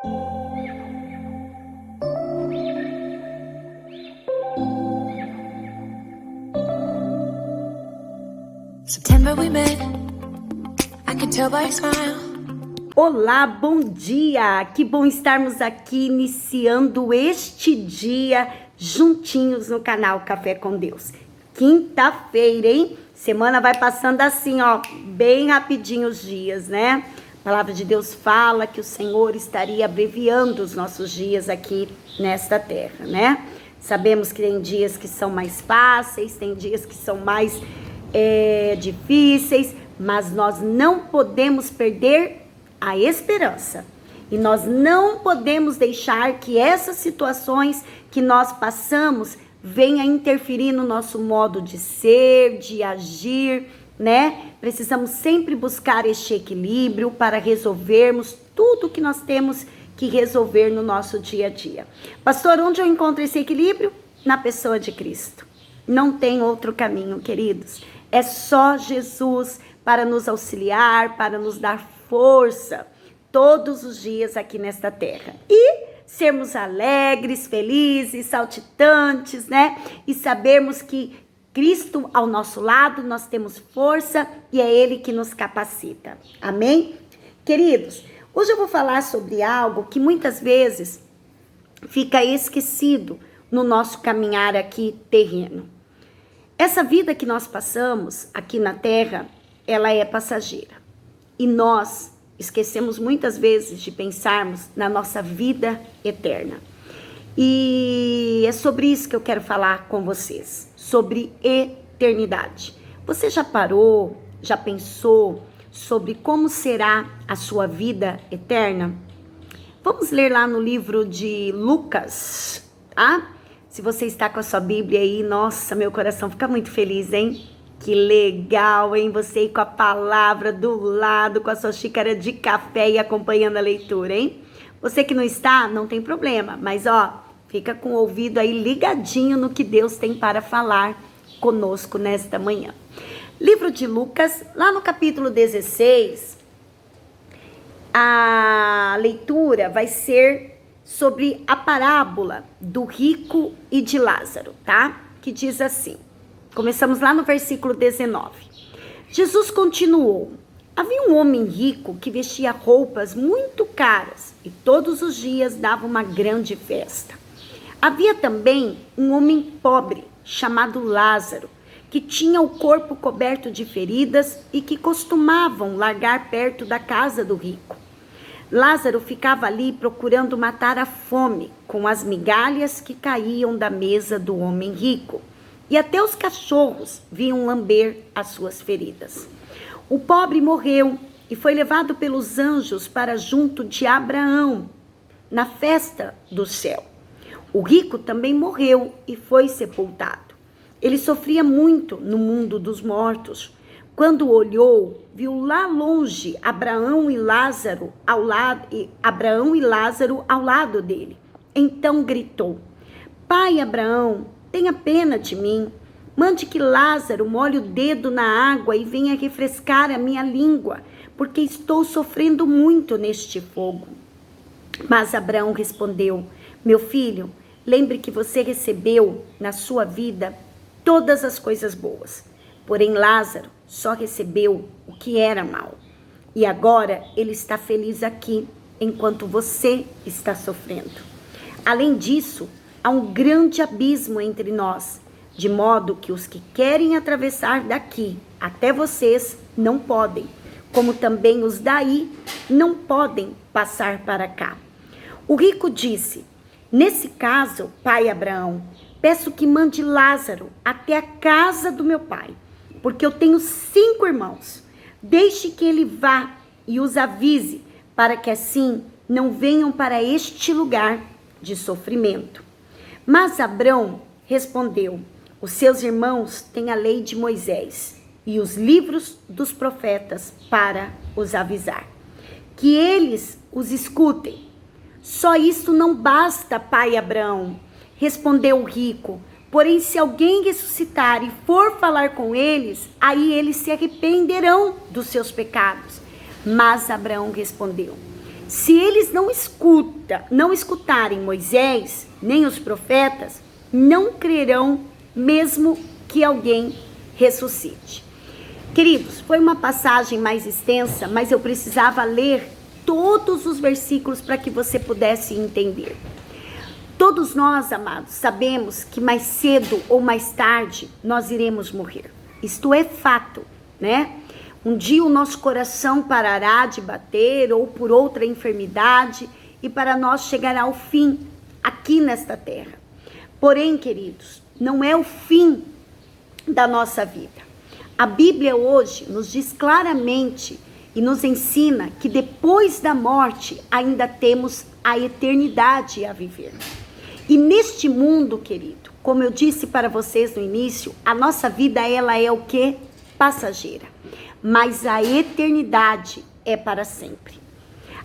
September we met, I can tell by your smile. Olá, bom dia! Que bom estarmos aqui iniciando este dia juntinhos no canal Café com Deus. Quinta-feira, hein? Semana vai passando assim, ó, bem rapidinho os dias, né? A palavra de Deus fala que o Senhor estaria abreviando os nossos dias aqui nesta terra, né? Sabemos que tem dias que são mais fáceis, tem dias que são mais difíceis, mas nós não podemos perder a esperança. E nós não podemos deixar que essas situações que nós passamos venham interferir no nosso modo de ser, de agir, né? Precisamos sempre buscar este equilíbrio para resolvermos tudo que nós temos que resolver no nosso dia a dia. Pastor, onde eu encontro esse equilíbrio? Na pessoa de Cristo. Não tem outro caminho, queridos. É só Jesus para nos auxiliar, para nos dar força todos os dias aqui nesta terra. E sermos alegres, felizes, saltitantes, né? E sabermos que Cristo ao nosso lado, nós temos força e é Ele que nos capacita. Amém? Queridos, hoje eu vou falar sobre algo que muitas vezes fica esquecido no nosso caminhar aqui terreno. Essa vida que nós passamos aqui na terra, ela é passageira. E nós esquecemos muitas vezes de pensarmos na nossa vida eterna. E é sobre isso que eu quero falar com vocês, sobre eternidade. Você já parou, já pensou sobre como será a sua vida eterna? Vamos ler lá no livro de Lucas, tá? Se você está com a sua Bíblia aí, nossa, meu coração fica muito feliz, hein? Que legal, hein? Você aí com a palavra do lado, com a sua xícara de café e acompanhando a leitura, hein? Você que não está, não tem problema, mas ó, fica com o ouvido aí ligadinho no que Deus tem para falar conosco nesta manhã. Livro de Lucas, lá no capítulo 16, a leitura vai ser sobre a parábola do rico e de Lázaro, tá? Que diz assim, começamos lá no versículo 19. Jesus continuou, havia um homem rico que vestia roupas muito caras e todos os dias dava uma grande festa. Havia também um homem pobre chamado Lázaro, que tinha o corpo coberto de feridas e que costumavam largar perto da casa do rico. Lázaro ficava ali procurando matar a fome com as migalhas que caíam da mesa do homem rico. E até os cachorros vinham lamber as suas feridas. O pobre morreu e foi levado pelos anjos para junto de Abraão, na festa do céu. O rico também morreu e foi sepultado. Ele sofria muito no mundo dos mortos. Quando olhou, viu lá longe Abraão e Lázaro ao lado dele. Então gritou, Pai Abraão, tenha pena de mim. Mande que Lázaro molhe o dedo na água e venha refrescar a minha língua, porque estou sofrendo muito neste fogo. Mas Abraão respondeu, meu filho, lembre que você recebeu na sua vida todas as coisas boas. Porém, Lázaro só recebeu o que era mal. E agora ele está feliz aqui, enquanto você está sofrendo. Além disso, há um grande abismo entre nós, de modo que os que querem atravessar daqui até vocês não podem, como também os daí não podem passar para cá. O rico disse, nesse caso, pai Abraão, peço que mande Lázaro até a casa do meu pai, porque eu tenho 5 irmãos. Deixe que ele vá e os avise, para que assim não venham para este lugar de sofrimento. Mas Abrão respondeu, os seus irmãos têm a lei de Moisés e os livros dos profetas para os avisar. Que eles os escutem. Só isso não basta, pai Abraão, respondeu o rico. Porém, se alguém ressuscitar e for falar com eles, aí eles se arrependerão dos seus pecados. Mas Abraão respondeu, Se eles não escutarem Moisés, nem os profetas, não crerão mesmo que alguém ressuscite. Queridos, foi uma passagem mais extensa, mas eu precisava ler todos os versículos para que você pudesse entender. Todos nós, amados, sabemos que mais cedo ou mais tarde nós iremos morrer. Isto é fato, né? Um dia o nosso coração parará de bater ou por outra enfermidade e para nós chegará ao fim aqui nesta terra. Porém, queridos, não é o fim da nossa vida. A Bíblia hoje nos diz claramente e nos ensina que depois da morte ainda temos a eternidade a viver. E neste mundo, querido, como eu disse para vocês no início, a nossa vida ela é o quê? Passageira. Mas a eternidade é para sempre.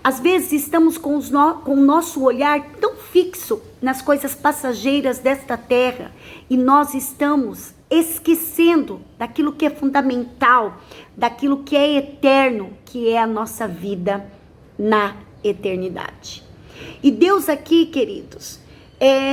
Às vezes estamos com o nosso olhar tão fixo nas coisas passageiras desta terra e nós estamos esquecendo daquilo que é fundamental, daquilo que é eterno, que é a nossa vida na eternidade. E Deus aqui, queridos,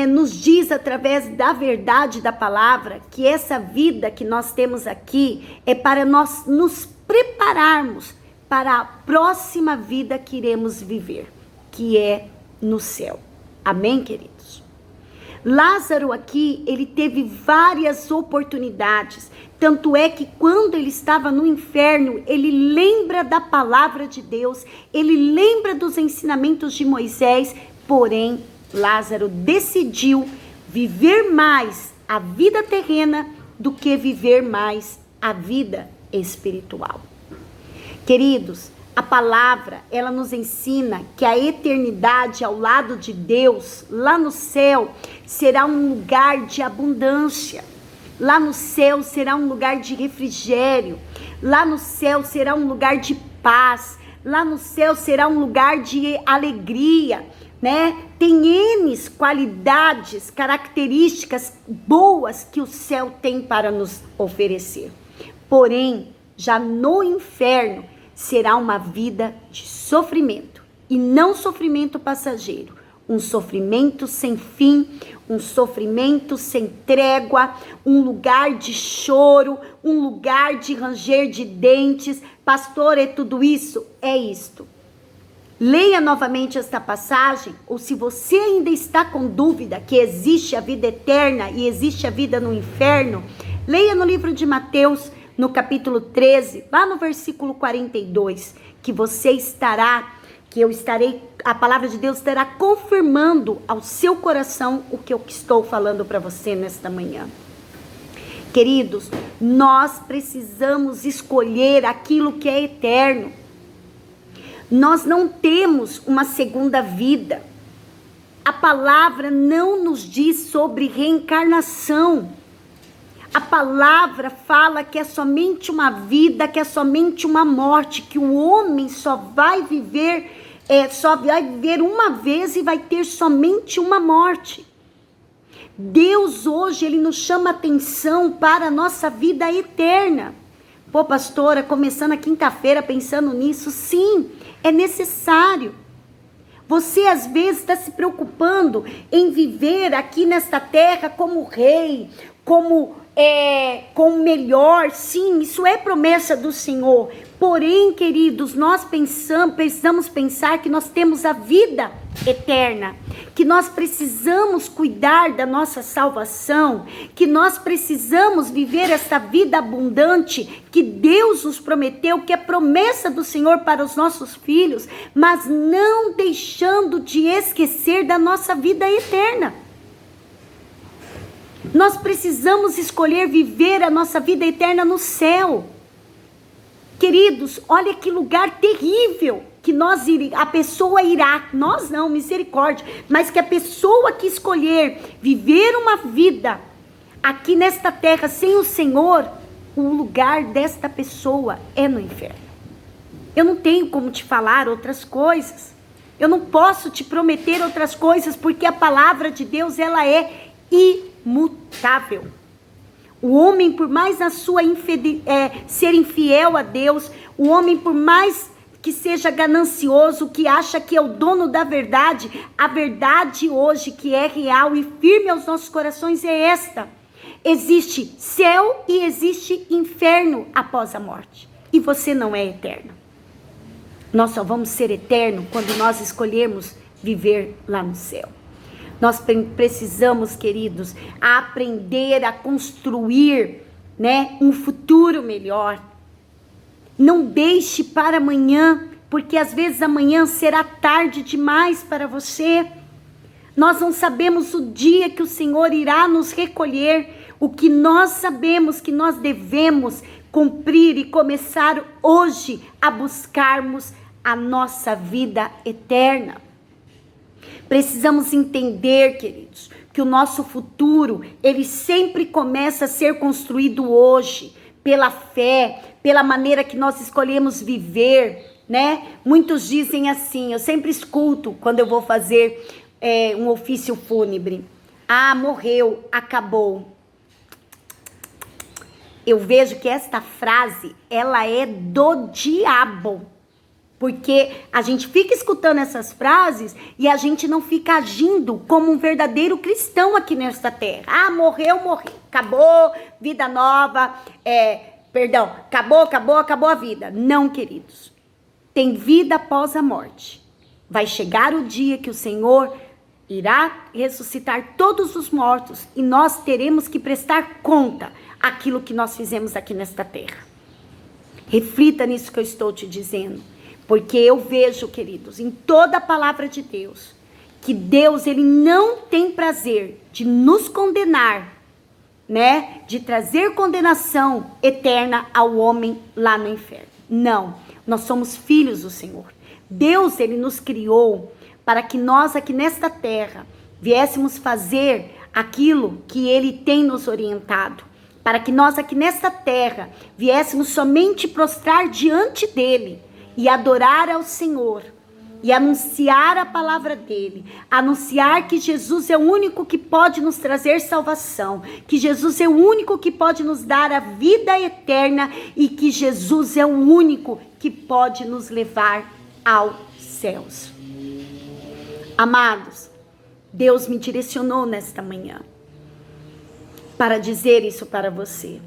nos diz através da verdade da palavra que essa vida que nós temos aqui é para nós nos prepararmos para a próxima vida que iremos viver, que é no céu. Amém, queridos? Lázaro aqui, ele teve várias oportunidades, tanto é que quando ele estava no inferno, ele lembra da palavra de Deus, ele lembra dos ensinamentos de Moisés, porém, Lázaro decidiu viver mais a vida terrena do que viver mais a vida espiritual. Queridos, a palavra, ela nos ensina que a eternidade ao lado de Deus, lá no céu, será um lugar de abundância. Lá no céu será um lugar de refrigério. Lá no céu será um lugar de paz. Lá no céu será um lugar de alegria, né? Tem N qualidades, características boas que o céu tem para nos oferecer. Porém, já no inferno será uma vida de sofrimento, e não sofrimento passageiro, um sofrimento sem fim, um sofrimento sem trégua, um lugar de choro, um lugar de ranger de dentes. Pastor, é tudo isso? É isto. Leia novamente esta passagem, ou se você ainda está com dúvida que existe a vida eterna e existe a vida no inferno, leia no livro de Mateus, no capítulo 13, lá no versículo 42, que você estará, que eu estarei, a palavra de Deus estará confirmando ao seu coração o que eu estou falando para você nesta manhã. Queridos, nós precisamos escolher aquilo que é eterno. Nós não temos uma segunda vida. A palavra não nos diz sobre reencarnação. A palavra fala que é somente uma vida, que é somente uma morte, que o homem só vai viver uma vez e vai ter somente uma morte. Deus hoje, ele nos chama atenção para a nossa vida eterna. Pô, pastora, começando a quinta-feira pensando nisso, sim, é necessário. Você às vezes está se preocupando em viver aqui nesta terra como rei, como melhor, sim, isso é promessa do Senhor. Porém, queridos, nós precisamos pensar que nós temos a vida eterna, que nós precisamos cuidar da nossa salvação, que nós precisamos viver essa vida abundante que Deus nos prometeu, que é promessa do Senhor para os nossos filhos, mas não deixando de esquecer da nossa vida eterna. Nós precisamos escolher viver a nossa vida eterna no céu. Queridos, olha que lugar terrível que a pessoa irá, nós não, misericórdia, mas que a pessoa que escolher viver uma vida aqui nesta terra sem o Senhor, o lugar desta pessoa é no inferno. Eu não tenho como te falar outras coisas. Eu não posso te prometer outras coisas, porque a palavra de Deus, ela é imutável. O homem, por mais na sua ser infiel a Deus, o homem, por mais que seja ganancioso, que acha que é o dono da verdade. A verdade hoje que é real e firme aos nossos corações é esta: existe céu e existe inferno após a morte. E você não é eterno. Nós só vamos ser eterno quando nós escolhermos viver lá no céu. Nós precisamos, queridos, aprender a construir, né, um futuro melhor. Não deixe para amanhã, porque às vezes amanhã será tarde demais para você. Nós não sabemos o dia que o Senhor irá nos recolher. O que nós sabemos que nós devemos cumprir e começar hoje a buscarmos a nossa vida eterna. Precisamos entender, queridos, que o nosso futuro, ele sempre começa a ser construído hoje, pela fé, pela maneira que nós escolhemos viver, né? Muitos dizem assim, eu sempre escuto quando eu vou fazer um ofício fúnebre: ah, morreu, acabou. Eu vejo que esta frase, ela é do diabo. Porque a gente fica escutando essas frases e a gente não fica agindo como um verdadeiro cristão aqui nesta terra. Ah, morreu, morreu. Acabou, vida nova. Acabou a vida. Não, queridos. Tem vida após a morte. Vai chegar o dia que o Senhor irá ressuscitar todos os mortos e nós teremos que prestar conta aquilo que nós fizemos aqui nesta terra. Reflita nisso que eu estou te dizendo. Porque eu vejo, queridos, em toda a palavra de Deus, que Deus, ele não tem prazer de nos condenar, né? De trazer condenação eterna ao homem lá no inferno. Não, nós somos filhos do Senhor. Deus, ele nos criou para que nós aqui nesta terra viéssemos fazer aquilo que ele tem nos orientado. Para que nós aqui nesta terra viéssemos somente prostrar diante dele e adorar ao Senhor, e anunciar a palavra dele, anunciar que Jesus é o único que pode nos trazer salvação, que Jesus é o único que pode nos dar a vida eterna e que Jesus é o único que pode nos levar aos céus. Amados, Deus me direcionou nesta manhã para dizer isso para você.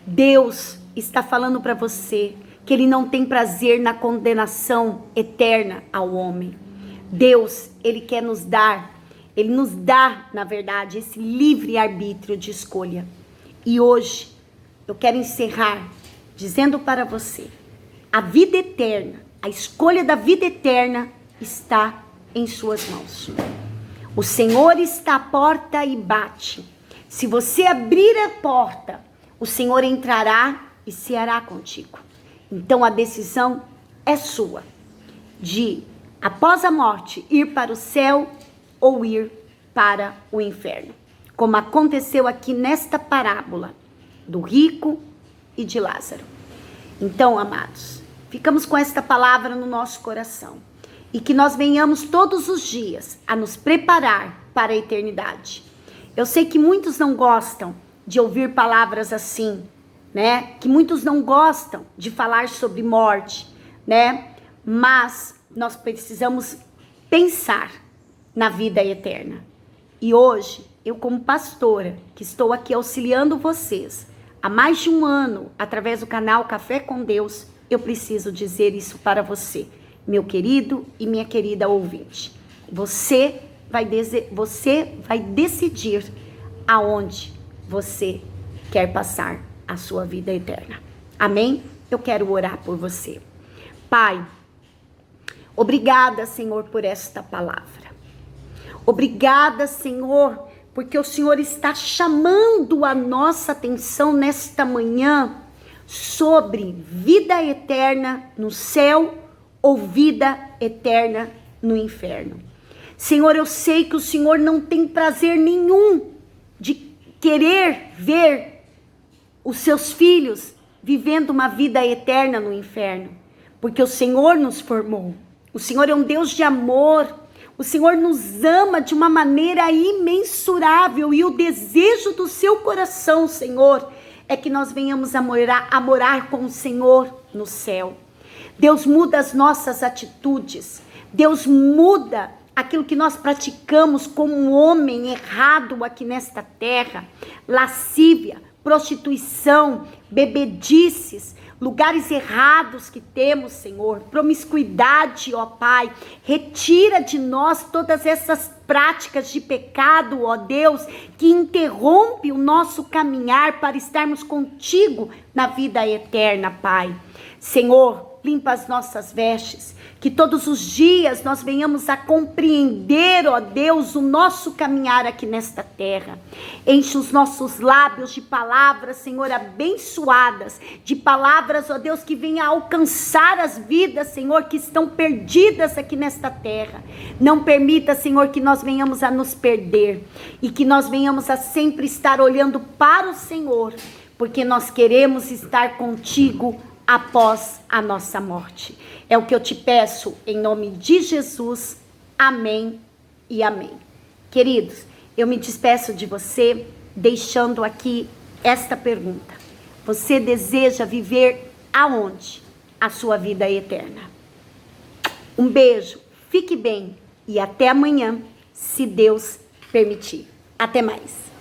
Deus está falando para você que ele não tem prazer na condenação eterna ao homem. Deus, ele quer nos dar, ele nos dá, na verdade, esse livre arbítrio de escolha. E hoje, eu quero encerrar dizendo para você, a vida eterna, a escolha da vida eterna está em suas mãos. O Senhor está à porta e bate. Se você abrir a porta, o Senhor entrará e ceará contigo. Então a decisão é sua, de após a morte ir para o céu ou ir para o inferno. Como aconteceu aqui nesta parábola do rico e de Lázaro. Então, amados, ficamos com esta palavra no nosso coração. E que nós venhamos todos os dias a nos preparar para a eternidade. Eu sei que muitos não gostam de ouvir palavras assim, né? Que muitos não gostam de falar sobre morte, né? Mas nós precisamos pensar na vida eterna. E hoje, eu como pastora, que estou aqui auxiliando vocês há mais de um ano, através do canal Café com Deus, eu preciso dizer isso para você, meu querido e minha querida ouvinte. Você vai decidir aonde você quer passar a sua vida eterna. Amém? Eu quero orar por você. Pai, obrigada, Senhor, por esta palavra. Obrigada, Senhor, porque o Senhor está chamando a nossa atenção nesta manhã sobre vida eterna no céu ou vida eterna no inferno. Senhor, eu sei que o Senhor não tem prazer nenhum de querer ver os seus filhos vivendo uma vida eterna no inferno, porque o Senhor nos formou. O Senhor é um Deus de amor. O Senhor nos ama de uma maneira imensurável e o desejo do seu coração, Senhor, é que nós venhamos a morar com o Senhor no céu. Deus muda as nossas atitudes. Deus muda aquilo que nós praticamos como um homem errado aqui nesta terra. Lascívia, prostituição, bebedices, lugares errados que temos, Senhor, promiscuidade, ó Pai, retira de nós todas essas práticas de pecado, ó Deus, que interrompe o nosso caminhar para estarmos contigo na vida eterna, Pai. Senhor, limpa as nossas vestes, que todos os dias nós venhamos a compreender, ó Deus, o nosso caminhar aqui nesta terra. Enche os nossos lábios de palavras, Senhor, abençoadas, de palavras, ó Deus, que venham a alcançar as vidas, Senhor, que estão perdidas aqui nesta terra. Não permita, Senhor, que nós venhamos a nos perder e que nós venhamos a sempre estar olhando para o Senhor, porque nós queremos estar contigo após a nossa morte. É o que eu te peço em nome de Jesus. Amém e amém. Queridos, eu me despeço de você deixando aqui esta pergunta. Você deseja viver aonde a sua vida eterna? Um beijo, fique bem e até amanhã, se Deus permitir. Até mais.